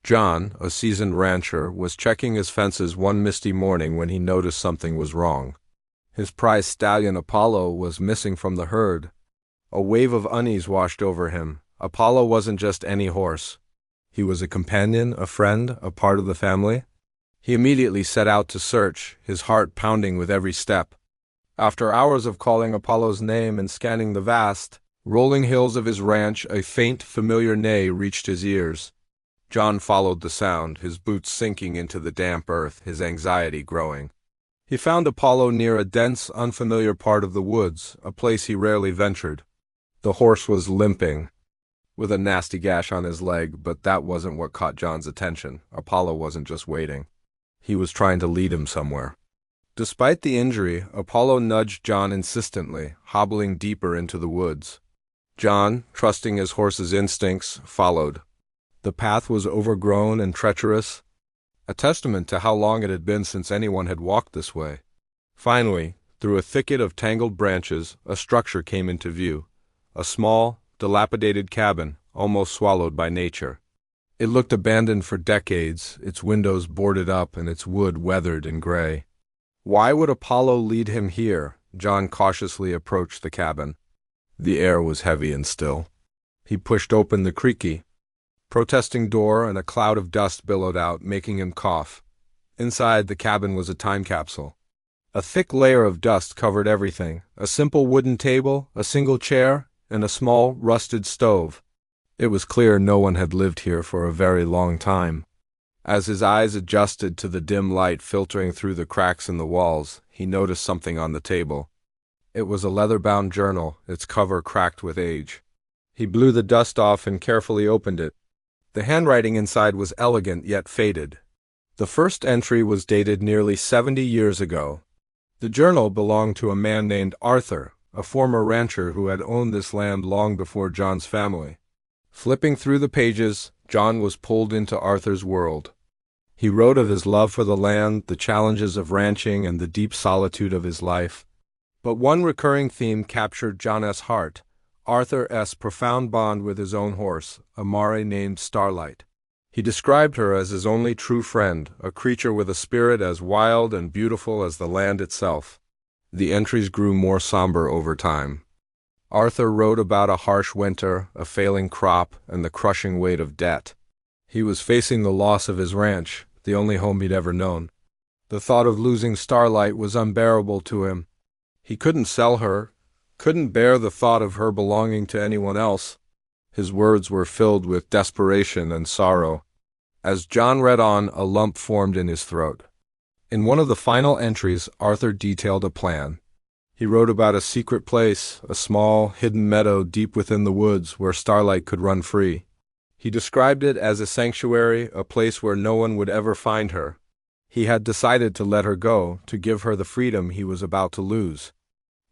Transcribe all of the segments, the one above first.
John, a seasoned rancher, was checking his fences one misty morning when he noticed something was wrong. His prized stallion Apollo was missing from the herd. A wave of unease washed over him. Apollo wasn't just any horse. He was a companion, a friend, a part of the family. He immediately set out to search, his heart pounding with every step. After hours of calling Apollo's name and scanning the vast, rolling hills of his ranch, a faint, familiar neigh reached his ears. John followed the sound, his boots sinking into the damp earth, his anxiety growing. He found Apollo near a dense, unfamiliar part of the woods, a place he rarely ventured. The horse was limping, with a nasty gash on his leg, but that wasn't what caught John's attention. Apollo wasn't just waiting. He was trying to lead him somewhere. Despite the injury, Apollo nudged John insistently, hobbling deeper into the woods. John, trusting his horse's instincts, followed. The path was overgrown and treacherous, a testament to how long it had been since anyone had walked this way. Finally, through a thicket of tangled branches, a structure came into view. A small, dilapidated cabin, almost swallowed by nature. It looked abandoned for decades, its windows boarded up and its wood weathered and gray. Why would Apollo lead him here? John cautiously approached the cabin. The air was heavy and still. He pushed open the creaky, protesting door, and a cloud of dust billowed out, making him cough. Inside, the cabin was a time capsule. A thick layer of dust covered everything, a simple wooden table, a single chair, and a small, rusted stove. It was clear no one had lived here for a very long time. As his eyes adjusted to the dim light filtering through the cracks in the walls, he noticed something on the table. It was a leather-bound journal, its cover cracked with age. He blew the dust off and carefully opened it. The handwriting inside was elegant yet faded. The first entry was dated nearly 70 years ago. The journal belonged to a man named Arthur, a former rancher who had owned this land long before John's family. Flipping through the pages, John was pulled into Arthur's world. He wrote of his love for the land, the challenges of ranching, and the deep solitude of his life. But one recurring theme captured John's heart: Arthur's profound bond with his own horse, a mare named Starlight. He described her as his only true friend, a creature with a spirit as wild and beautiful as the land itself. The entries grew more somber over time. Arthur wrote about a harsh winter, a failing crop, and the crushing weight of debt. He was facing the loss of his ranch, the only home he'd ever known. The thought of losing Starlight was unbearable to him. He couldn't sell her, couldn't bear the thought of her belonging to anyone else. His words were filled with desperation and sorrow. As John read on, a lump formed in his throat. In one of the final entries, Arthur detailed a plan. He wrote about a secret place, a small, hidden meadow deep within the woods where Starlight could run free. He described it as a sanctuary, a place where no one would ever find her. He had decided to let her go, to give her the freedom he was about to lose.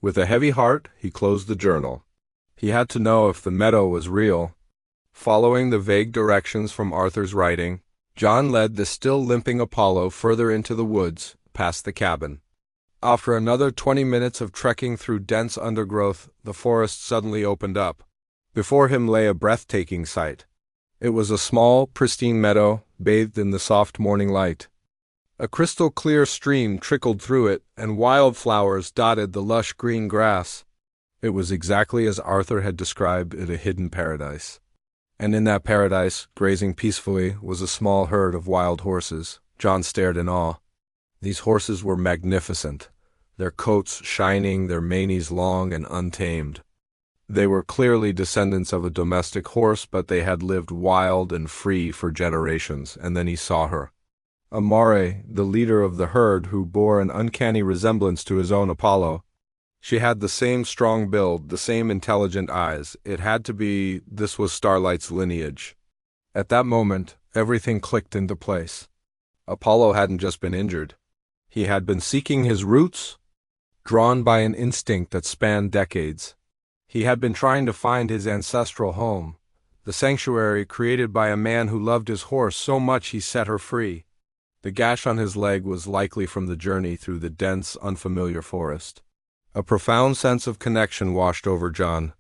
With a heavy heart, he closed the journal. He had to know if the meadow was real. Following the vague directions from Arthur's writing, John led the still limping Apollo further into the woods, past the cabin. After another 20 minutes of trekking through dense undergrowth, the forest suddenly opened up. Before him lay a breathtaking sight. It was a small, pristine meadow, bathed in the soft morning light. A crystal-clear stream trickled through it, and wildflowers dotted the lush green grass. It was exactly as Arthur had described it, a hidden paradise. And in that paradise, grazing peacefully, was a small herd of wild horses. John stared in awe. These horses were magnificent, their coats shining, their manes long and untamed. They were clearly descendants of a domestic horse, but they had lived wild and free for generations. And then he saw her. A mare, the leader of the herd, who bore an uncanny resemblance to his own Apollo. She had the same strong build, the same intelligent eyes. It had to be this was Starlight's lineage. At that moment, everything clicked into place. Apollo hadn't just been injured. He had been seeking his roots, drawn by an instinct that spanned decades. He had been trying to find his ancestral home, the sanctuary created by a man who loved his horse so much he set her free. The gash on his leg was likely from the journey through the dense, unfamiliar forest. A profound sense of connection washed over John.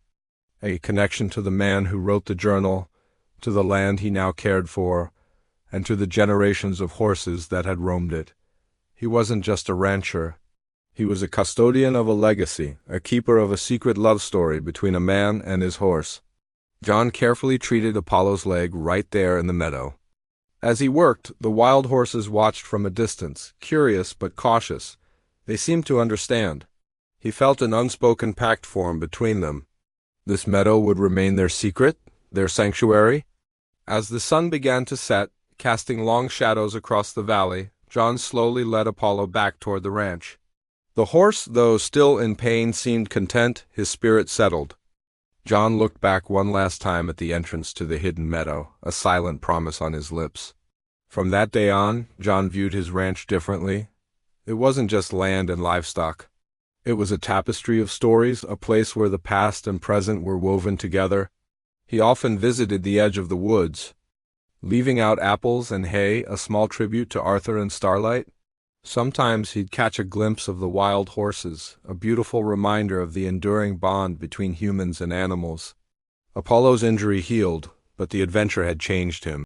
A connection to the man who wrote the journal, to the land he now cared for, and to the generations of horses that had roamed it. He wasn't just a rancher. He was a custodian of a legacy, a keeper of a secret love story between a man and his horse. John carefully treated Apollo's leg right there in the meadow. As he worked, the wild horses watched from a distance, curious but cautious. They seemed to understand. He felt an unspoken pact form between them. This meadow would remain their secret, their sanctuary. As the sun began to set, casting long shadows across the valley, John slowly led Apollo back toward the ranch. The horse, though still in pain, seemed content, his spirit settled. John looked back one last time at the entrance to the hidden meadow, a silent promise on his lips. From that day on, John viewed his ranch differently. It wasn't just land and livestock. It was a tapestry of stories, a place where the past and present were woven together. He often visited the edge of the woods, leaving out apples and hay, a small tribute to Arthur and Starlight. Sometimes he'd catch a glimpse of the wild horses, a beautiful reminder of the enduring bond between humans and animals. Apollo's injury healed, but the adventure had changed him.